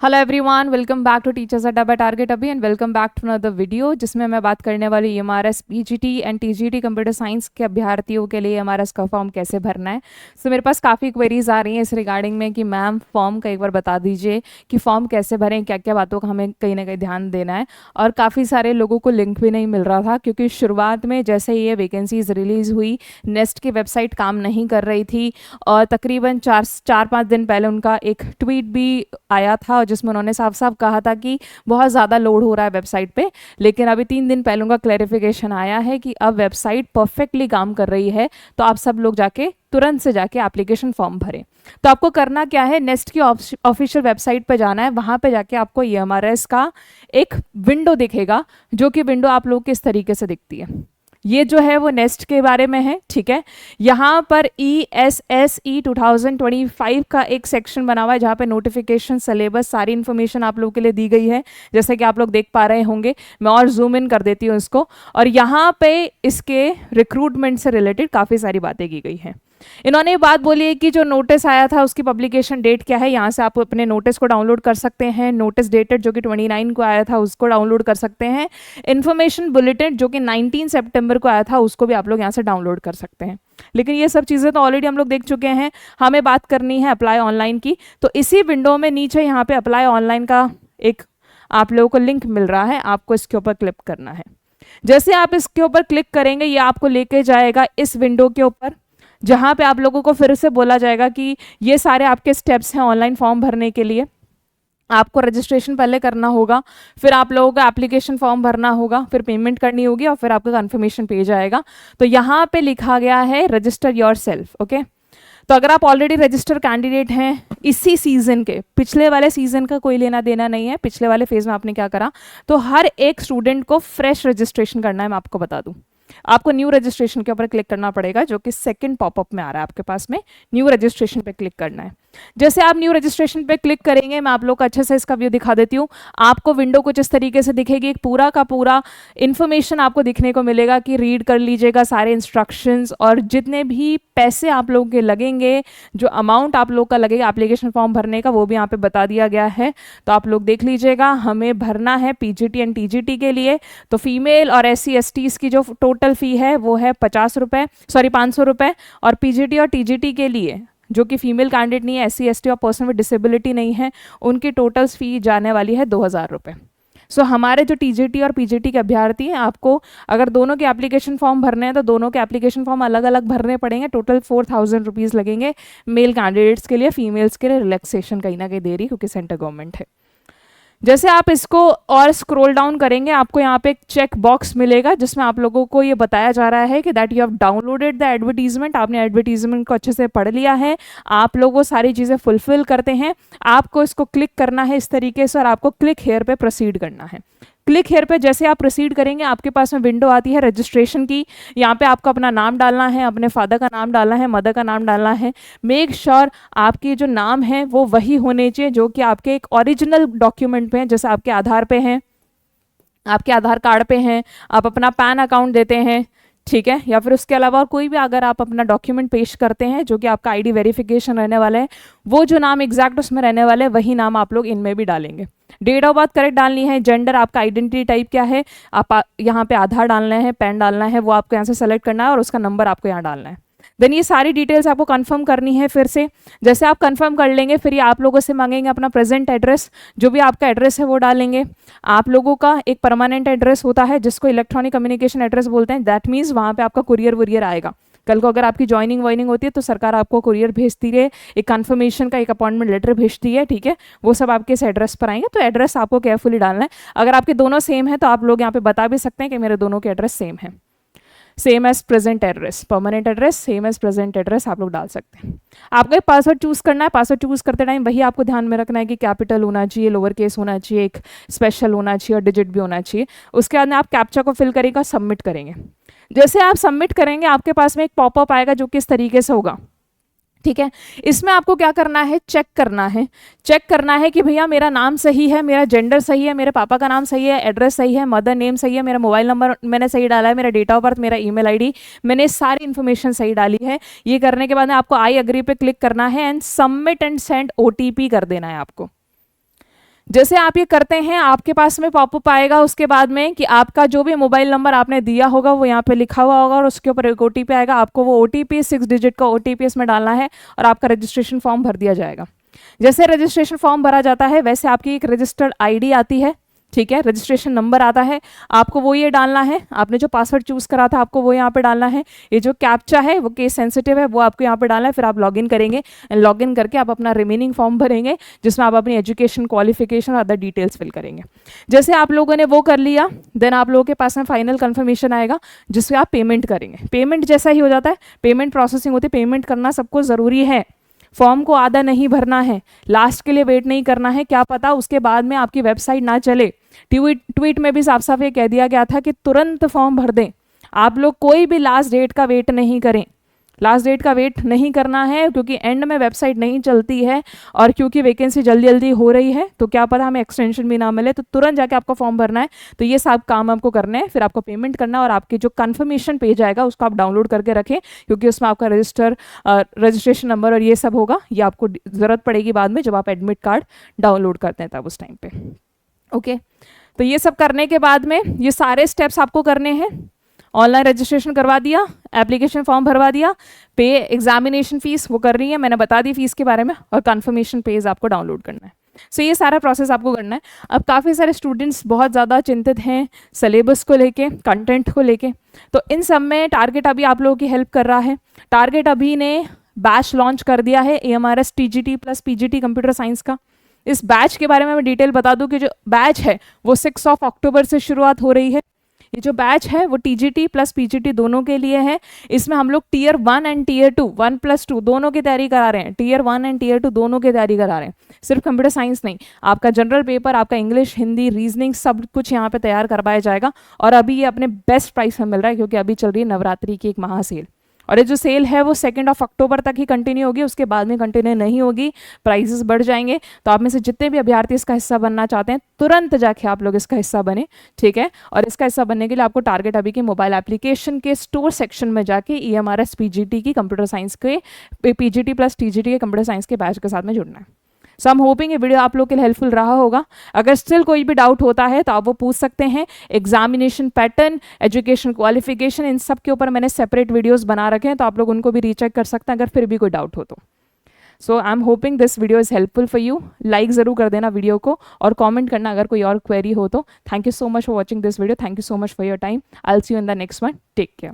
Hello everyone, welcome back to teachers Adda by target अभी and welcome back to another video जिसमें मैं बात करने वाली EMRS PGT and TGT computer science के अभ्यर्थियों के लिए ईएमआरएस का फॉर्म कैसे भरना है। सो मेरे पास काफ़ी क्वेरीज आ रही हैं इस रिगार्डिंग में कि मैम फॉर्म का एक बार बता दीजिए कि फॉर्म कैसे भरें, क्या क्या बातों का हमें कहीं ना कहीं ध्यान देना है। और काफ़ी सारे लोगों को लिंक भी नहीं मिल रहा था क्योंकि शुरुआत में जैसे ये वैकेंसीज रिलीज़ हुई, नेस्ट की वेबसाइट काम नहीं कर रही थी और तकरीबन चार पाँच दिन पहले उनका एक ट्वीट भी आया था जिसमें उन्होंने साफ साफ कहा था कि बहुत ज़्यादा लोड हो रहा है वेबसाइट पे। लेकिन अभी 3 दिन पहले उनका क्लैरिफिकेशन आया है कि अब वेबसाइट परफेक्टली काम कर रही है, तो आप सब लोग जाके तुरंत से जाके एप्लीकेशन फॉर्म भरें। तो आपको करना क्या है, नेस्ट की ऑफिशियल वेबसाइट पर जाना है, वहाँ पे जाके आपको ईएमआरएस का एक विंडो दिखेगा, जो कि विंडो आप लोग किस तरीके से दिखती है। ये जो है वो नेस्ट के बारे में है, ठीक है। यहाँ पर ESSE 2025 का एक सेक्शन बना हुआ है जहाँ पे नोटिफिकेशन, सिलेबस, सारी इन्फॉर्मेशन आप लोगों के लिए दी गई है, जैसे कि आप लोग देख पा रहे होंगे। मैं और जूम इन कर देती हूँ इसको, और यहाँ पे इसके रिक्रूटमेंट से रिलेटेड काफ़ी सारी बातें की गई हैं। इन्होंने ये बात बोली है कि जो नोटिस आया था उसकी पब्लिकेशन डेट क्या है, यहाँ से आप अपने नोटिस को डाउनलोड कर सकते हैं। नोटिस डेटेड जो कि 29 को आया था उसको डाउनलोड कर सकते हैं। इन्फॉर्मेशन बुलेटिन जो कि 19 सितंबर को आया था उसको भी आप लोग यहाँ से डाउनलोड कर सकते हैं। लेकिन ये सब चीज़ें तो ऑलरेडी हम लोग देख चुके हैं। हमें बात करनी है अप्लाई ऑनलाइन की, तो इसी विंडो में नीचे यहाँ पे अप्लाई ऑनलाइन का एक आप लोगों को लिंक मिल रहा है, आपको इसके ऊपर क्लिक करना है। जैसे आप इसके ऊपर क्लिक करेंगे ये आपको लेके जाएगा इस विंडो के ऊपर, जहाँ पे आप लोगों को फिर से बोला जाएगा कि ये सारे आपके स्टेप्स हैं ऑनलाइन फॉर्म भरने के लिए। आपको रजिस्ट्रेशन पहले करना होगा, फिर आप लोगों का एप्लीकेशन फॉर्म भरना होगा, फिर पेमेंट करनी होगी और फिर आपका कंफर्मेशन पेज आएगा। तो यहाँ पे लिखा गया है रजिस्टर योरसेल्फ, ओके। तो अगर आप ऑलरेडी रजिस्टर कैंडिडेट हैं इसी सीजन के, पिछले वाले सीजन का कोई लेना देना नहीं है, पिछले वाले फेज में आपने क्या करा, तो हर एक स्टूडेंट को फ्रेश रजिस्ट्रेशन करना है। मैं आपको बता दूं, आपको न्यू रजिस्ट्रेशन के ऊपर क्लिक करना पड़ेगा, जो कि सेकंड पॉपअप में आ रहा है आपके पास में। न्यू रजिस्ट्रेशन पे क्लिक करना है। जैसे आप न्यू रजिस्ट्रेशन पे क्लिक करेंगे, मैं आप लोग को अच्छे से इसका व्यू दिखा देती हूँ। आपको विंडो कुछ इस तरीके से दिखेगी, एक पूरा का पूरा इन्फॉर्मेशन आपको दिखने को मिलेगा कि रीड कर लीजिएगा सारे इंस्ट्रक्शंस, और जितने भी पैसे आप लोगों के लगेंगे, जो अमाउंट आप लोग का लगेगा एप्लीकेशन फॉर्म भरने का, वो भी यहाँ पे बता दिया गया है। तो आप लोग देख लीजिएगा। हमें भरना है पीजीटी एंड टीजीटी के लिए, तो फीमेल और SC/STs की जो टोटल फी है वो है 500 रुपये, और पीजीटी और टीजीटी के लिए जो कि फीमेल कैंडिडेट नहीं है, SC/ST और पर्सन विद डिसेबिलिटी नहीं है, उनकी टोटल फी जाने वाली है 2000 रुपये। सो हमारे जो टीजीटी और पीजीटी के अभ्यर्थी हैं, आपको अगर दोनों के एप्लीकेशन फॉर्म भरने हैं तो दोनों के एप्लीकेशन फॉर्म अलग अलग भरने पड़ेंगे। टोटल 4000 रुपीज़ लगेंगे मेल कैंडिडेट्स के लिए। फीमेल्स के लिए रिलैक्सेशन कहीं ना कहीं दे रही, क्योंकि सेंटर गवर्नमेंट है। जैसे आप इसको और स्क्रॉल डाउन करेंगे, आपको यहाँ पे एक चेक बॉक्स मिलेगा जिसमें आप लोगों को ये बताया जा रहा है कि that you have downloaded the advertisement. आपने एडवर्टीजमेंट को अच्छे से पढ़ लिया है, आप लोग वो सारी चीज़ें फुलफिल करते हैं। आपको इसको क्लिक करना है इस तरीके से, और आपको क्लिक हेयर पे प्रोसीड करना है। क्लिक हेयर पे जैसे आप प्रोसीड करेंगे, आपके पास में विंडो आती है रजिस्ट्रेशन की। यहाँ पे आपको अपना नाम डालना है, अपने फादर का नाम डालना है, मदर का नाम डालना है। मेक श्योर आपके जो नाम है वो वही होने चाहिए जो कि आपके एक ओरिजिनल डॉक्यूमेंट पे हैं, जैसे आपके आधार पे हैं, आपके आधार कार्ड पे हैं, आप अपना पैन अकाउंट देते हैं, ठीक है। या फिर उसके अलावा और कोई भी अगर आप अपना डॉक्यूमेंट पेश करते हैं जो कि आपका आईडी वेरिफिकेशन रहने वाला है, वो जो नाम एग्जैक्ट उसमें रहने वाले हैं वही नाम आप लोग इनमें भी डालेंगे। डेट ऑफ बर्थ करेक्ट डालनी है। जेंडर, आपका आइडेंटिटी टाइप क्या है, आप यहाँ पे आधार डालना है, पैन डालना है, वो आपको यहाँ से सेलेक्ट करना है, और उसका नंबर आपको यहाँ डालना है। देन ये सारी डिटेल्स आपको कंफर्म करनी है फिर से। जैसे आप कंफर्म कर लेंगे, फिर ये आप लोगों से मांगेंगे अपना प्रेजेंट एड्रेस, जो भी आपका एड्रेस है वो डालेंगे। आप लोगों का एक परमानेंट एड्रेस होता है जिसको इलेक्ट्रॉनिक कम्युनिकेशन एड्रेस बोलते हैं। दैट मीन्स वहाँ पे आपका कुरियर वुरियर आएगा। कल को अगर आपकी ज्वाइनिंग वाइनिंग होती है तो सरकार आपको कुरियर भेजती है, एक कंफर्मेशन का एक अपॉइंटमेंट लेटर भेजती है, ठीक है। वो सब आपके इस एड्रेस पर आएंगे, तो एड्रेस आपको केयरफुली डालना है। अगर आपके दोनों सेम है तो आप लोग यहाँ पे बता भी सकते हैं कि मेरे दोनों के एड्रेस सेम है। Same as present address, permanent address same as present address आप लोग डाल सकते हैं। आपको एक पासवर्ड चूज करना है। पासवर्ड चूज करते टाइम वही आपको ध्यान में रखना है कि कैपिटल होना चाहिए, लोअर केस होना चाहिए, एक स्पेशल होना चाहिए और डिजिट भी होना चाहिए। उसके बाद में आप कैप्चा को फिल करेंगे और सबमिट करेंगे। जैसे आप सबमिट करेंगे, आपके पास में एक पॉपअप आएगा जो किस तरीके से होगा, ठीक है। इसमें आपको क्या करना है, चेक करना है। चेक करना है कि भैया मेरा नाम सही है, मेरा जेंडर सही है, मेरे पापा का नाम सही है, एड्रेस सही है, मदर नेम सही है, मेरा मोबाइल नंबर मैंने सही डाला है, मेरा डेट ऑफ बर्थ, मेरा ईमेल आईडी, मैंने सारी इन्फॉर्मेशन सही डाली है। ये करने के बाद आपको आई एग्री पे क्लिक करना है and submit and send OTP कर देना है आपको। जैसे आप ये करते हैं आपके पास में पॉपअप आएगा उसके बाद में कि आपका जो भी मोबाइल नंबर आपने दिया होगा वो यहाँ पे लिखा हुआ होगा और उसके ऊपर एक ओटीपी आएगा, आपको वो ओटीपी 6 डिजिट का ओटीपी इसमें डालना है और आपका रजिस्ट्रेशन फॉर्म भर दिया जाएगा। जैसे रजिस्ट्रेशन फॉर्म भरा जाता है वैसे आपकी एक रजिस्टर्ड आईडी आती है, ठीक है, रजिस्ट्रेशन नंबर आता है, आपको वो ये डालना है, आपने जो पासवर्ड चूज करा था आपको वो यहाँ पे डालना है, ये जो कैप्चा है वो केस सेंसिटिव है वो आपको यहाँ पे डालना है, फिर आप लॉगिन करेंगे, लॉगिन करके आप अपना रिमेनिंग फॉर्म भरेंगे जिसमें आप अपनी एजुकेशन, क्वालिफिकेशन और अदर डिटेल्स फिल करेंगे। जैसे आप लोगों ने वो कर लिया देन आप लोगों के पास में फाइनल कंफर्मेशन आएगा जिससे आप पेमेंट करेंगे। पेमेंट जैसा ही हो जाता है, पेमेंट प्रोसेसिंग होती है, पेमेंट करना सबको ज़रूरी है, फॉर्म को आधा नहीं भरना है, लास्ट के लिए वेट नहीं करना है, क्या पता उसके बाद में आपकी वेबसाइट ना चले। ट्वीट में भी साफ साफ ये कह दिया गया था कि तुरंत फॉर्म भर दें, आप लोग कोई भी लास्ट डेट का वेट नहीं करें, लास्ट डेट का वेट नहीं करना है क्योंकि एंड में वेबसाइट नहीं चलती है और क्योंकि वैकेंसी जल्दी जल्दी हो रही है तो क्या पता हमें एक्सटेंशन भी ना मिले, तो तुरंत जाके आपको फॉर्म भरना है। तो ये सब काम आपको करने हैं, फिर आपको पेमेंट करना है और आपके जो कन्फर्मेशन पेज आएगा उसको आप डाउनलोड करके रखें क्योंकि उसमें आपका रजिस्ट्रेशन नंबर और ये सब होगा, ये आपको ज़रूरत पड़ेगी बाद में जब आप एडमिट कार्ड डाउनलोड करते हैं तब उस टाइम पे। ओके, तो ये सब करने के बाद में ये सारे स्टेप्स आपको करने हैं। ऑनलाइन रजिस्ट्रेशन करवा दिया, एप्लीकेशन फॉर्म भरवा दिया, पे एग्जामिनेशन फीस वो कर रही है, मैंने बता दी फीस के बारे में, और कन्फर्मेशन पेज आपको डाउनलोड करना है। सो ये सारा प्रोसेस आपको करना है। अब काफ़ी सारे स्टूडेंट्स बहुत ज़्यादा चिंतित हैं सिलेबस को लेके, कंटेंट को लेके, तो इन सब में टारगेट अभी आप लोगों की हेल्प कर रहा है। टारगेट अभी ने बैच लॉन्च कर दिया है AMRS TGT plus PGT computer science का। इस बैच के बारे में मैं डिटेल बता दूं कि जो बैच है वो 6 अक्टूबर से शुरुआत हो रही है। ये जो बैच है वो TGT प्लस PGT दोनों के लिए है। इसमें हम लोग टियर 1 एंड टियर 2, 1+2 दोनों की तैयारी करा रहे हैं, टियर 1 एंड टियर 2 दोनों की तैयारी करा रहे हैं, सिर्फ कंप्यूटर साइंस नहीं, आपका जनरल पेपर, आपका इंग्लिश, हिंदी, रीजनिंग सब कुछ यहाँ पे तैयार करवाया जाएगा। और अभी ये अपने बेस्ट प्राइस में मिल रहा है क्योंकि अभी चल रही है नवरात्रि की एक महासेल, और ये जो सेल है वो 2 अक्टूबर तक ही कंटिन्यू होगी, उसके बाद में कंटिन्यू नहीं होगी, प्राइसेस बढ़ जाएंगे। तो आप में से जितने भी अभ्यर्थी इसका हिस्सा बनना चाहते हैं तुरंत जाके आप लोग इसका हिस्सा बने, ठीक है। और इसका हिस्सा बनने के लिए आपको टारगेट अभी के मोबाइल एप्लीकेशन के स्टोर सेक्शन में जाके EMRS PGT की कंप्यूटर साइंस के PGT प्लस TGT के कंप्यूटर साइंस के बैच के साथ में जुड़ना है। सो हम होपिंग ये वीडियो आप लोग के लिए हेल्पफुल रहा होगा। अगर स्टिल कोई भी डाउट होता है तो आप वो पूछ सकते हैं। एग्जामिनेशन पैटर्न, एजुकेशन क्वालिफिकेशन, इन सब के ऊपर मैंने सेपरेट वीडियोस बना रखे हैं तो आप लोग उनको भी रीचेक कर सकते हैं अगर फिर भी कोई डाउट हो तो। So I am hoping this video is helpful for you. Like ज़रूर कर देना वीडियो को और कॉमेंट करना अगर कोई और क्वेरी हो तो। Thank you so much for watching this video, thank you so much for your time. I will see you in the next one, take care.